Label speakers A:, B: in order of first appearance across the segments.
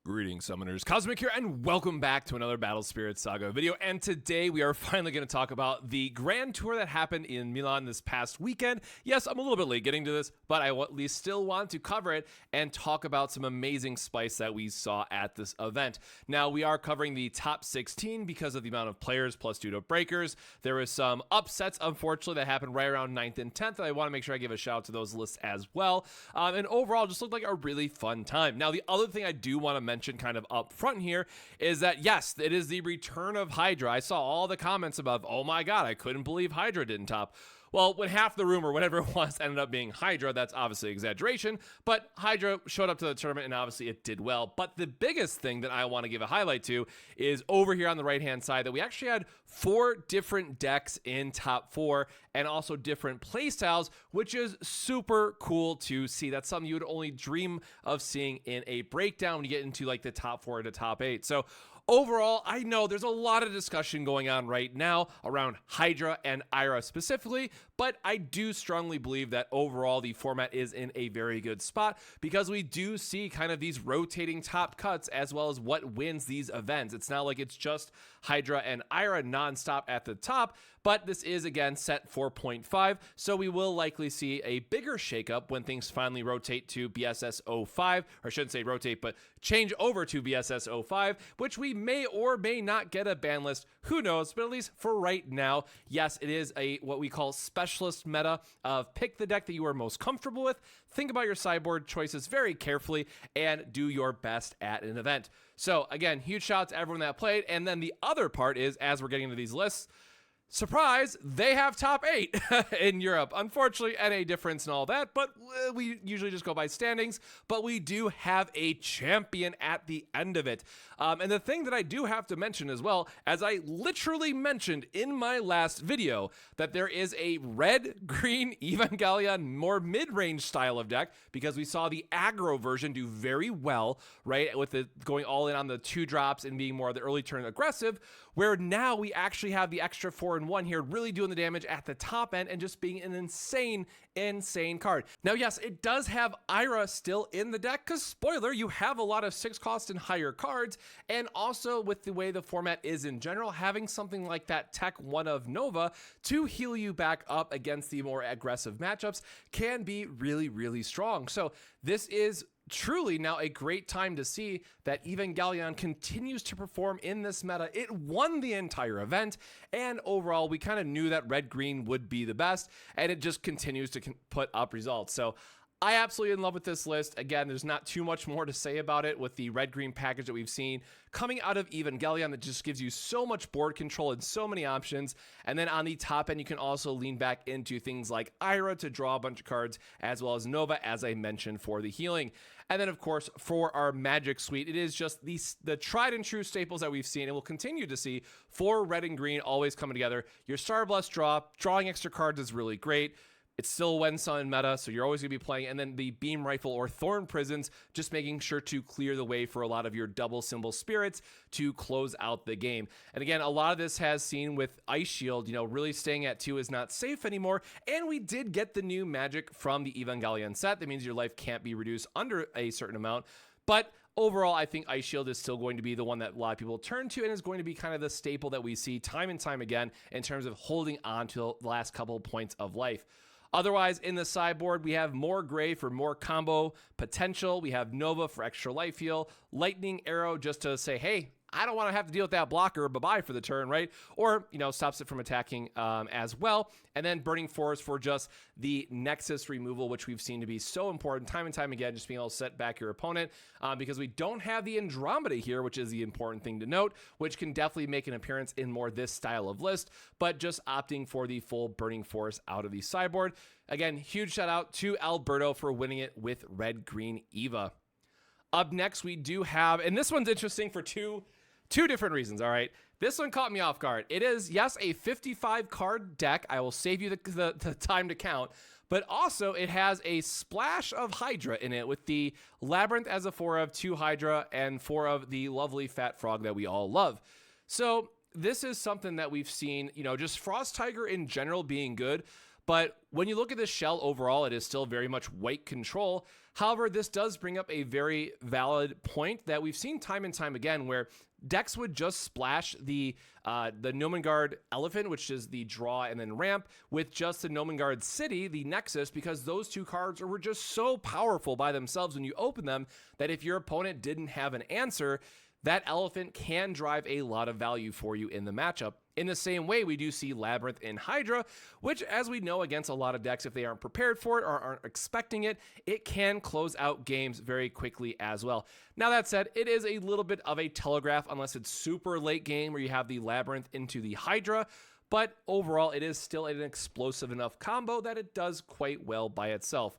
A: Greetings, Summoners. Cosmic here, and welcome back to another Battle Spirit Saga video. And today we are finally going to talk about the Grand Tour that happened in Milan this past weekend. Yes, I'm a little bit late getting to this, but I at least still want to cover it and talk about some amazing spice that we saw at this event. Now, we are covering the top 16 because of the amount of players plus due to breakers. There was some upsets, unfortunately, that happened right around 9th and 10th. And I want to make sure I give a shout out to those lists as well. And overall, just looked like a really fun time. Now, the other thing I do want to mention kind of up front here is that yes, it is the return of Hydra. I saw all the comments about, oh my god, I couldn't believe Hydra didn't top. Well, when half the room or whatever it was ended up being Hydra, that's obviously exaggeration, but Hydra showed up to the tournament and obviously it did well. But the biggest thing that I want to give a highlight to is over here on the right-hand side that we actually had 4 different decks in top 4 and also different playstyles, which is super cool to see. That's something you would only dream of seeing in a breakdown when you get into like the top 4 to top 8. So overall, I know there's a lot of discussion going on right now around Hydra and Ira specifically, but I do strongly believe that overall the format is in a very good spot because we do see kind of these rotating top cuts as well as what wins these events. It's not like it's just Hydra and Ira nonstop at the top, but this is again set 4.5, so we will likely see a bigger shakeup when things finally rotate to BSS 05, or I shouldn't say rotate, but change over to BSS 05, which we may or may not get a ban list. Who knows? But at least for right now, yes, it is a what we call specialist meta of pick the deck that you are most comfortable with, think about your sideboard choices very carefully, and do your best at an event. So again, huge shout out to everyone that played. And then the other part is, as we're getting into these lists, surprise, they have top 8 in Europe. Unfortunately, NA difference and all that, but we usually just go by standings, but we do have a champion at the end of it. And the thing that I do have to mention as well, as I literally mentioned in my last video, that there is a red-green Evangelion more mid-range style of deck, because we saw the aggro version do very well, right, with it going all in on the 2 drops and being more of the early turn aggressive, where now we actually have the extra 4-in-1 here really doing the damage at the top end and just being an insane card. Now, yes, it does have Ira still in the deck because, spoiler, you have a lot of 6 cost and higher cards, and also with the way the format is in general, having something like that Tech 1 of Nova to heal you back up against the more aggressive matchups can be really strong. So this is truly now a great time to see that Evangelion continues to perform in this meta. It won the entire event, and overall we kind of knew that red-green would be the best, and it just continues to put up results. So I absolutely in love with this list. Again, there's not too much more to say about it with the red-green package that we've seen coming out of Evangelion that just gives you so much board control and so many options. And then on the top end, you can also lean back into things like Ira to draw a bunch of cards, as well as Nova, as I mentioned, for the healing. And then, of course, for our Magic Suite, it is just the tried and true staples that we've seen and will continue to see for red and green always coming together. Your Star Blast drawing extra cards is really great. It's still When Sun meta, so you're always going to be playing. And then the Beam Rifle or Thorn Prisons, just making sure to clear the way for a lot of your double symbol spirits to close out the game. And again, a lot of this has seen with Ice Shield, really staying at 2 is not safe anymore. And we did get the new magic from the Evangelion set. That means your life can't be reduced under a certain amount. But overall, I think Ice Shield is still going to be the one that a lot of people turn to and is going to be kind of the staple that we see time and time again in terms of holding on to the last couple points of life. Otherwise, in the sideboard, we have more Gray for more combo potential. We have Nova for extra life heal, Lightning Arrow just to say, hey, I don't want to have to deal with that blocker, bye-bye for the turn, right? Or, stops it from attacking as well. And then Burning Force for just the Nexus removal, which we've seen to be so important time and time again, just being able to set back your opponent because we don't have the Andromeda here, which is the important thing to note, which can definitely make an appearance in more this style of list, but just opting for the full Burning Force out of the sideboard. Again, huge shout out to Alberto for winning it with red-green Eva. Up next, we do have, and this one's interesting for two different reasons, all right? This one caught me off guard. It is, yes, a 55 card deck. I will save you the time to count, but also it has a splash of Hydra in it with the Labyrinth as a 4 of 2 Hydra and 4 of the lovely Fat Frog that we all love. So this is something that we've seen, just Frost Tiger in general being good, But when you look at this shell overall, it is still very much white control. However, this does bring up a very valid point that we've seen time and time again, where decks would just splash the Nomengard Elephant, which is the draw and then ramp, with just the Nomengard City, the Nexus, because those two cards were just so powerful by themselves when you open them that if your opponent didn't have an answer, that elephant can drive a lot of value for you in the matchup. In the same way, we do see Labyrinth in Hydra, which, as we know, against a lot of decks, if they aren't prepared for it or aren't expecting it, it can close out games very quickly as well. Now, that said, it is a little bit of a telegraph unless it's super late game where you have the Labyrinth into the Hydra, but overall, it is still an explosive enough combo that it does quite well by itself.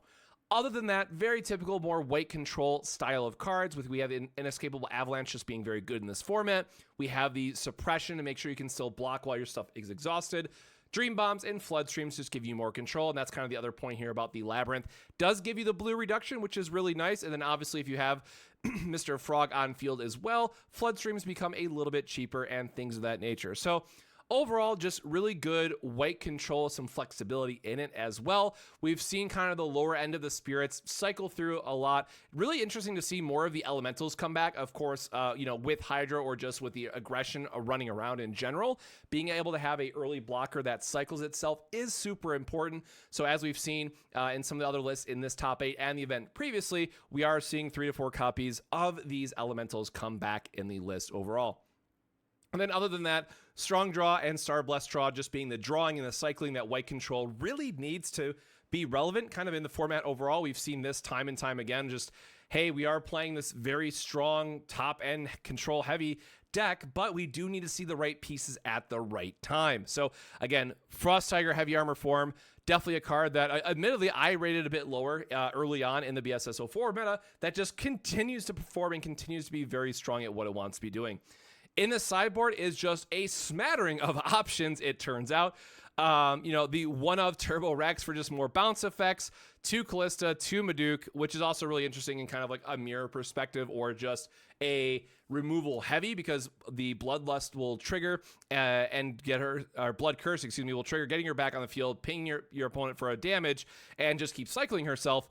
A: Other than that, very typical, more white control style of cards. We have an Inescapable Avalanche just being very good in this format. We have the Suppression to make sure you can still block while your stuff is exhausted. Dream Bombs and Flood Streams just give you more control, and that's kind of the other point here about the Labyrinth. Does give you the blue reduction, which is really nice, and then obviously if you have Mr. Frog on field as well, Flood Streams become a little bit cheaper and things of that nature. So overall, just really good white control, some flexibility in it as well. We've seen kind of the lower end of the spirits cycle through a lot. Really interesting to see more of the elementals come back, of course, with Hydra or just with the aggression running around in general. Being able to have a early blocker that cycles itself is super important. So as we've seen in some of the other lists in this top 8 and the event previously, we are seeing 3 to 4 copies of these elementals come back in the list overall. And then other than that, Strong Draw and Star Blessed Draw just being the drawing and the cycling that white control really needs to be relevant kind of in the format overall. We've seen this time and time again, just, hey, we are playing this very strong top end control heavy deck, but we do need to see the right pieces at the right time. So again, Frost Tiger Heavy Armor form, definitely a card that admittedly I rated a bit lower early on in the BSS04 meta that just continues to perform and continues to be very strong at what it wants to be doing. In the sideboard is just a smattering of options, it turns out. The one of Turbo Rex for just more bounce effects, 2 Callista, 2 Maduke, which is also really interesting in kind of like a mirror perspective or just a removal heavy because the Bloodlust will trigger and get her, or Blood Curse, will trigger, getting her back on the field, pinging your opponent for a damage, and just keep cycling herself.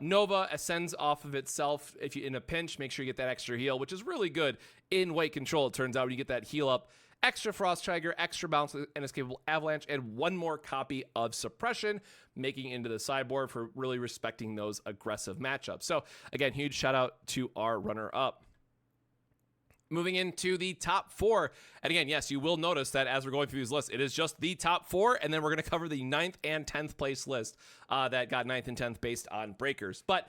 A: Nova ascends off of itself. If you in a pinch, make sure you get that extra heal, which is really good in white control. It turns out when you get that heal up, extra Frost Tiger, extra bounce and Inescapable Avalanche, and 1 more copy of Suppression, making into the sideboard for really respecting those aggressive matchups. So again, huge shout out to our runner-up. Moving into the top 4. And again, yes, you will notice that as we're going through these lists, it is just the top 4, and then we're going to cover the 9th and 10th place list that got 9th and 10th based on breakers. But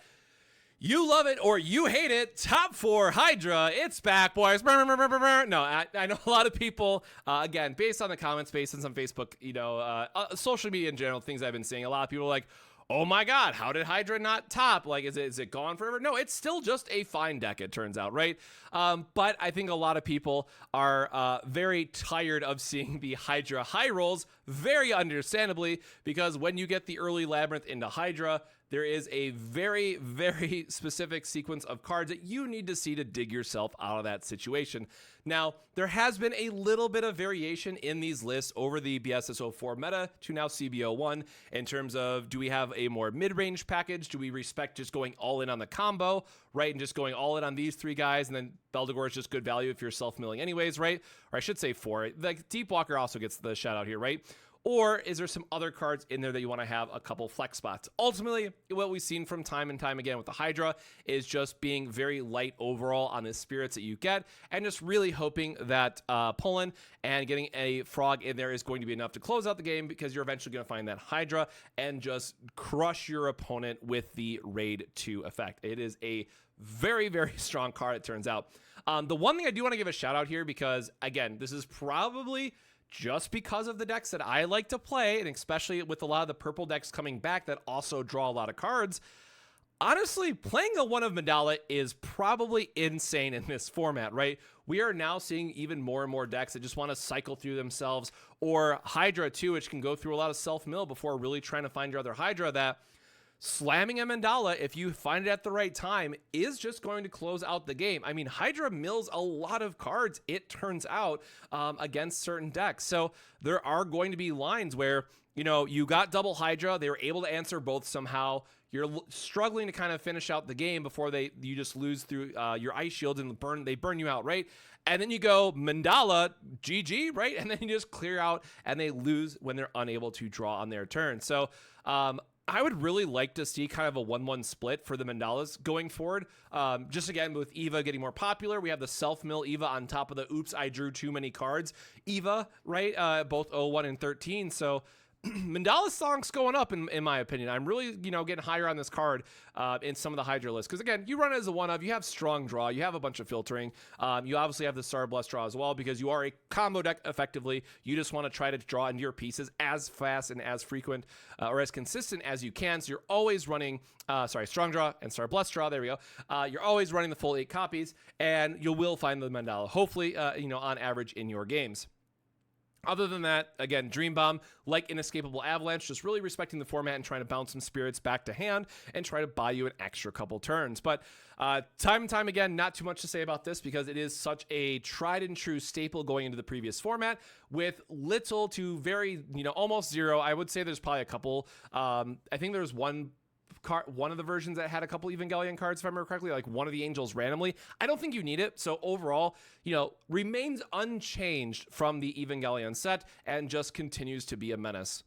A: you love it or you hate it. Top 4 Hydra. It's back, boys. No, I know a lot of people, again, based on the comments, based on some Facebook, social media in general, things I've been seeing, a lot of people are like, oh my God, how did Hydra not top? Like, is it gone forever? No, it's still just a fine deck, it turns out, right? But I think a lot of people are very tired of seeing the Hydra high rolls, very understandably, because when you get the early Labyrinth into Hydra, there is a very, very specific sequence of cards that you need to see to dig yourself out of that situation. Now, there has been a little bit of variation in these lists over the BSS04 meta to now CB01 in terms of, do we have a more mid-range package? Do we respect just going all in on the combo, right? And just going all in on these 3 guys, and then Beldegor is just good value if you're self-milling anyways, right? Or I should say 4. Like, Deepwalker also gets the shout out here, right? Or is there some other cards in there that you want to have a couple flex spots? Ultimately, what we've seen from time and time again with the Hydra is just being very light overall on the spirits that you get, and just really hoping that pulling and getting a frog in there is going to be enough to close out the game, because you're eventually going to find that Hydra and just crush your opponent with the Raid 2 effect. It is a very, very strong card, it turns out. The one thing I do want to give a shout out here, because again, this is probably just because of the decks that I like to play, and especially with a lot of the purple decks coming back that also draw a lot of cards, honestly, playing a one of Mandala is probably insane in this format, right? We are now seeing even more and more decks that just want to cycle through themselves, or Hydra too, which can go through a lot of self-mill before really trying to find your other Hydra, that slamming a Mandala, if you find it at the right time, is just going to close out the game. I mean, Hydra mills a lot of cards, it turns out, against certain decks. So there are going to be lines where you know, you got double Hydra. They were able to answer both somehow. You're struggling to kind of finish out the game before you just lose through your ice shield and they burn you out, right? And then you go Mandala, GG, right? And then you just clear out and they lose when they're unable to draw on their turn. So I would really like to see kind of a 1-1 split for the Mandalas going forward. Just again, with Eva getting more popular, we have the self-mill Eva on top of the oops, I drew too many cards Eva, right? Both 01 and 13. So Mandala's song's going up in my opinion. I'm really, you know, getting higher on this card in some of the Hydra lists. Because again, you run it as a one-of, you have strong draw, you have a bunch of filtering. You obviously have the Star Blessed draw as well because you are a combo deck effectively. You just want to try to draw into your pieces as fast and as frequent or as consistent as you can. So you're always running, strong draw and Star Blessed draw. There we go. You're always running the full 8 copies and you will find the Mandala, hopefully, you know, on average in your games. Other than that, again, Dream Bomb, like Inescapable Avalanche, just really respecting the format and trying to bounce some spirits back to hand and try to buy you an extra couple turns. But time and time again, not too much to say about this because it is such a tried and true staple going into the previous format with little to very, you know, almost zero. I would say there's probably a couple. I think there's one of the versions that had a couple Evangelion cards, if I remember correctly, like one of the angels randomly. I don't think you need it. So overall, you know, remains unchanged from the Evangelion set and just continues to be a menace.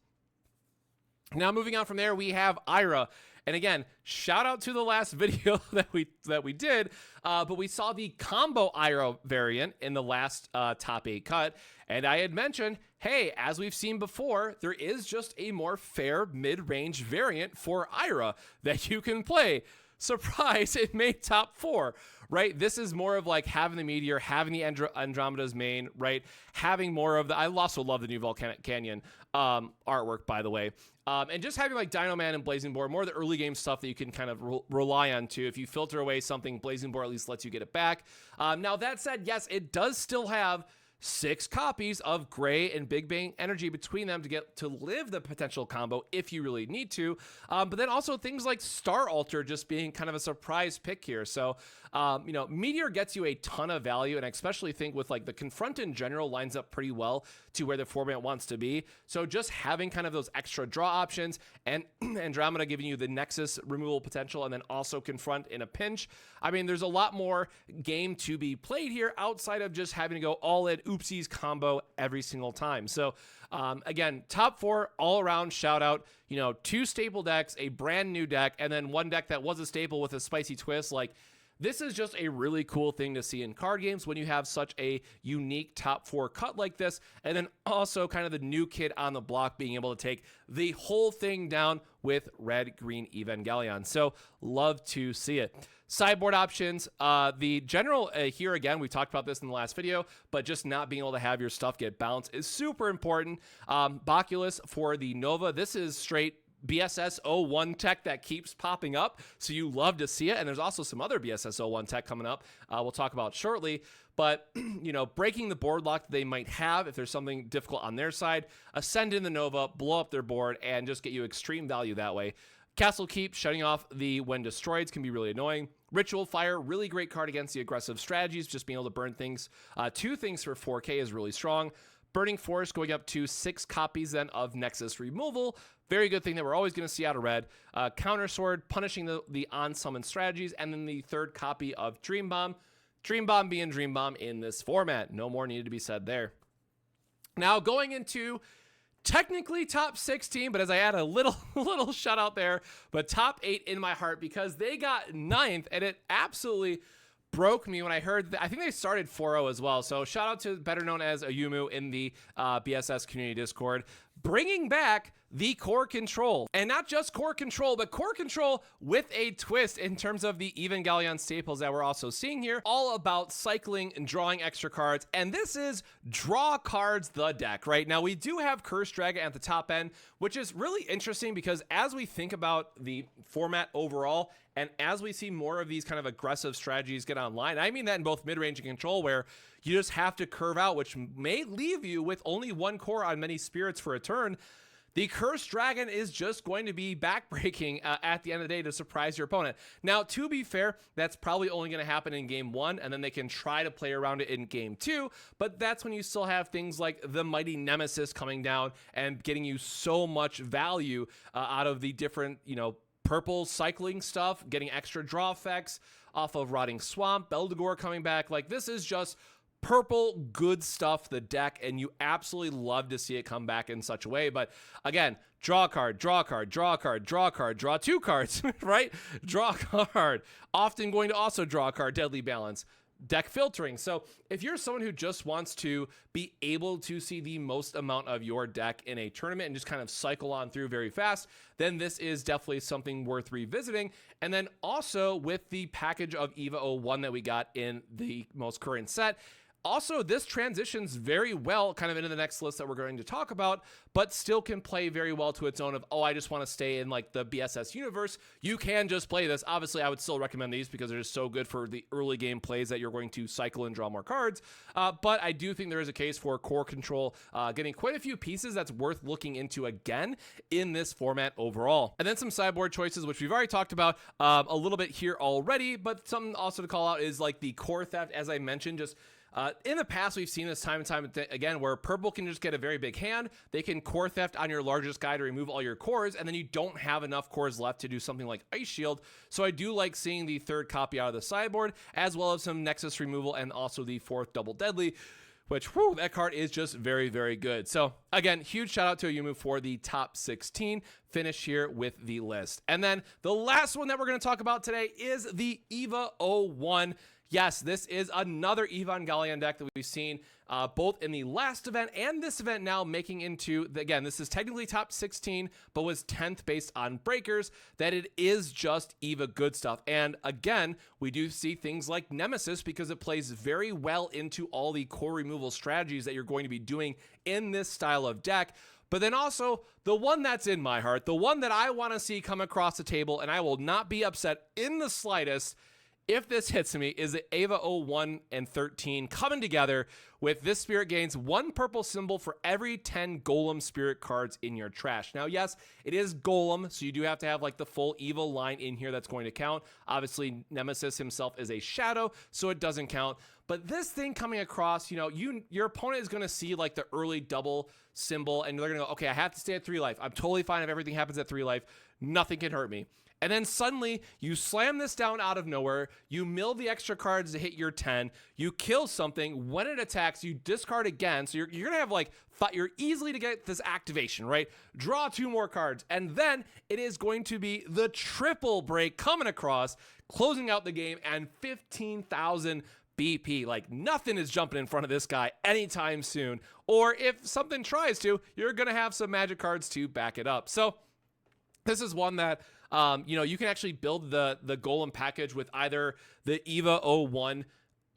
A: Now moving on from there, we have Ira. And again, shout out to the last video that we did, but we saw the combo Ira variant in the last top 8 cut. And I had mentioned, hey, as we've seen before, there is just a more fair mid-range variant for Ira that you can play. Surprise, it made top 4, right? This is more of like having the Meteor, having the Andromeda's main, right? Having more of the, I also love the new Volcanic Canyon artwork, by the way. And just having like Dino Man and Blazing Boar, more of the early game stuff that you can kind of rely on too. If you filter away something, Blazing Boar at least lets you get it back. Now that said, yes, it does still have 6 copies of Gray and Big Bang Energy between them to get to live the potential combo if you really need to. But then also things like Star Alter just being kind of a surprise pick here. So, you know, Meteor gets you a ton of value, and I especially think with like the Confront in general lines up pretty well to where the format wants to be. So just having kind of those extra draw options and Andromeda giving you the Nexus removal potential and then also Confront in a pinch. I mean, there's a lot more game to be played here outside of just having to go all in oopsies combo every single time. So again, top 4 all around shout out, you know, 2 staple decks, a brand new deck, and then 1 deck that was a staple with a spicy twist. Like, this is just a really cool thing to see in card games when you have such a unique top 4 cut like this. And then also kind of the new kid on the block being able to take the whole thing down with red, green Evangelion. So love to see it. Sideboard options, the general here again, we talked about this in the last video, but just not being able to have your stuff get bounced is super important. Baculus for the Nova, this is straight BSS 01 tech that keeps popping up, so you love to see it. And there's also some other BSS 01 tech coming up we'll talk about shortly. But, you know, breaking the board lock that they might have if there's something difficult on their side, ascend in the Nova, blow up their board, and just get you extreme value that way. Castle Keep, shutting off the when destroyed can be really annoying. Ritual Fire, really great card against the aggressive strategies. Just being able to burn things. 2 things for 4K is really strong. Burning Force going up to 6 copies then of Nexus removal. Very good thing that we're always going to see out of red. Counter Sword, punishing the on-summon strategies. And then the 3rd copy of Dream Bomb. Dream Bomb being Dream Bomb in this format. No more needed to be said there. Now going into technically top 16, but as I add a little shout out there, but top 8 in my heart because they got 9th, and it absolutely broke me when I heard that. I think they started 4-0 as well. So shout out to better known as Ayumu in the BSS community Discord, bringing back the core control, and not just core control, but core control with a twist in terms of the Evangelion staples that we're also seeing here, all about cycling and drawing extra cards. And this is draw cards the deck right now. We do have Curse Dragon at the top end, which is really interesting because as we think about the format overall, and as we see more of these kind of aggressive strategies get online, I mean that in both mid-range and control, where you just have to curve out, which may leave you with only 1 core on many spirits for a turn. the Cursed Dragon is just going to be backbreaking at the end of the day to surprise your opponent. Now, to be fair, that's probably only going to happen in game 1, and then they can try to play around it in game 2, but that's when you still have things like the Mighty Nemesis coming down and getting you so much value out of the different, purple cycling stuff, getting extra draw effects off of Rotting Swamp, Beldegor coming back. Like, this is just purple good stuff, the deck, and you absolutely love to see it come back in such a way. But again, draw a card, draw a card, draw a card, draw a card, draw 2 cards, right? Draw a card. Often going to also draw a card, Deadly Balance. Deck filtering. So if you're someone who just wants to be able to see the most amount of your deck in a tournament and just kind of cycle on through very fast, then this is definitely something worth revisiting. And then also with the package of EVA01 that we got in the most current set, also, this transitions very well kind of into the next list that we're going to talk about, but still can play very well to its own of, oh, I just want to stay in like the BSS universe. You can just play this. Obviously, I would still recommend these because they're just so good for the early game plays that you're going to cycle and draw more cards. But I do think there is a case for core control getting quite a few pieces that's worth looking into again in this format overall. And then some sideboard choices, which we've already talked about a little bit here already, but something also to call out is like the core theft, as I mentioned, just in the past, we've seen this time and time again where purple can just get a very big hand. They can core theft on your largest guy to remove all your cores, and then you don't have enough cores left to do something like Ice Shield. So I do like seeing the 3rd copy out of the sideboard, as well as some Nexus removal and also the 4th Double Deadly, which, whew, that card is just very, very good. So again, huge shout out to Ayumu for the top 16 finish here with the list. And then the last one that we're going to talk about today is the EVA01. Yes, this is another Evangelion deck that we've seen both in the last event and this event now making into, again, this is technically top 16, but was 10th based on breakers, that it is just EVA good stuff. And again, we do see things like Nemesis because it plays very well into all the core removal strategies that you're going to be doing in this style of deck. But then also the one that's in my heart, the one that I want to see come across the table, and I will not be upset in the slightest if this hits me, is the EVA01 and 13 coming together with this spirit gains 1 purple symbol for every 10 Golem spirit cards in your trash. Now, yes, it is Golem, so you do have to have like the full evil line in here that's going to count. Obviously, Nemesis himself is a shadow, so it doesn't count. But this thing coming across, your opponent is going to see like the early double symbol, and they're going to go, okay, I have to stay at 3 life. I'm totally fine if everything happens at 3 life. Nothing can hurt me. And then suddenly you slam this down out of nowhere, you mill the extra cards to hit your 10, you kill something, when it attacks, you discard again, so you're going to have like, you're easily to get this activation, right? Draw 2 more cards, and then it is going to be the triple break coming across, closing out the game, and 15,000 BP. Like, nothing is jumping in front of this guy anytime soon, or if something tries to, you're going to have some magic cards to back it up. So this is one that you can actually build the Golem package with either the EVA01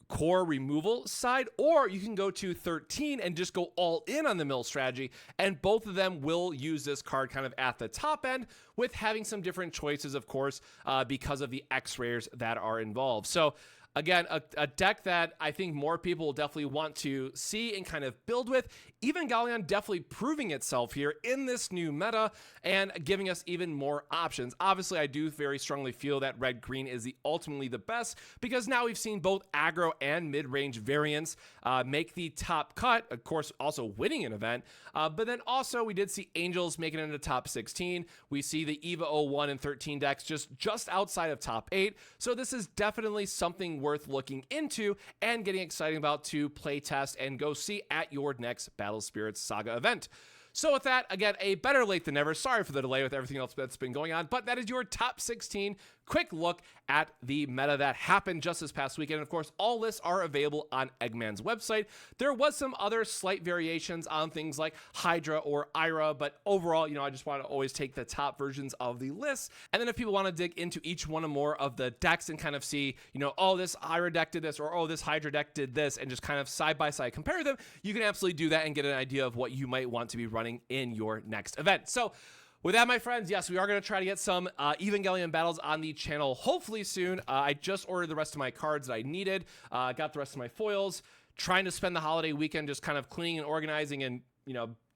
A: core removal side, or you can go to 13 and just go all in on the mill strategy, and both of them will use this card kind of at the top end with having some different choices, of course, because of the X-rares that are involved. So again, a deck that I think more people will definitely want to see and kind of build with. Evangelion definitely proving itself here in this new meta and giving us even more options. Obviously, I do very strongly feel that red-green is ultimately the best because now we've seen both aggro and mid-range variants make the top cut, of course, also winning an event. But then also we did see Angels making it into top 16. We see the EVA01 and 13 decks just outside of top 8. So this is definitely something worth looking into and getting excited about to play test and go see at your next Battle Spirits Saga event. So with that, again, a better late than never. Sorry for the delay with everything else that's been going on, but that is your top 16 quick look at the meta that happened just this past weekend. Of course, all lists are available on Eggman's website. There was some other slight variations on things like Hydra or Ira, but overall, I just want to always take the top versions of the list. And then if people want to dig into each one or more of the decks and kind of see, oh, this Ira deck did this, or oh, this Hydra deck did this, and just kind of side by side compare them, you can absolutely do that and get an idea of what you might want to be running in your next event. So with that, my friends, yes, we are going to try to get some Evangelion battles on the channel hopefully soon. I just ordered the rest of my cards that I needed, got the rest of my foils, trying to spend the holiday weekend just kind of cleaning and organizing and,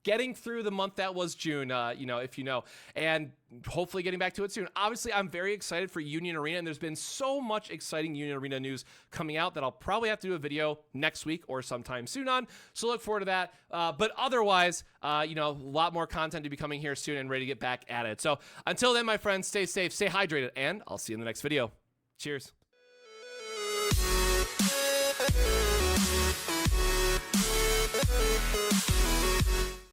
A: getting through the month that was June, you know, if you know, and hopefully getting back to it soon. Obviously, I'm very excited for Union Arena, and there's been so much exciting Union Arena news coming out that I'll probably have to do a video next week or sometime soon on, so look forward to that. But otherwise, you know, a lot more content to be coming here soon and ready to get back at it. So until then, my friends, stay safe, stay hydrated, and I'll see you in the next video. Cheers.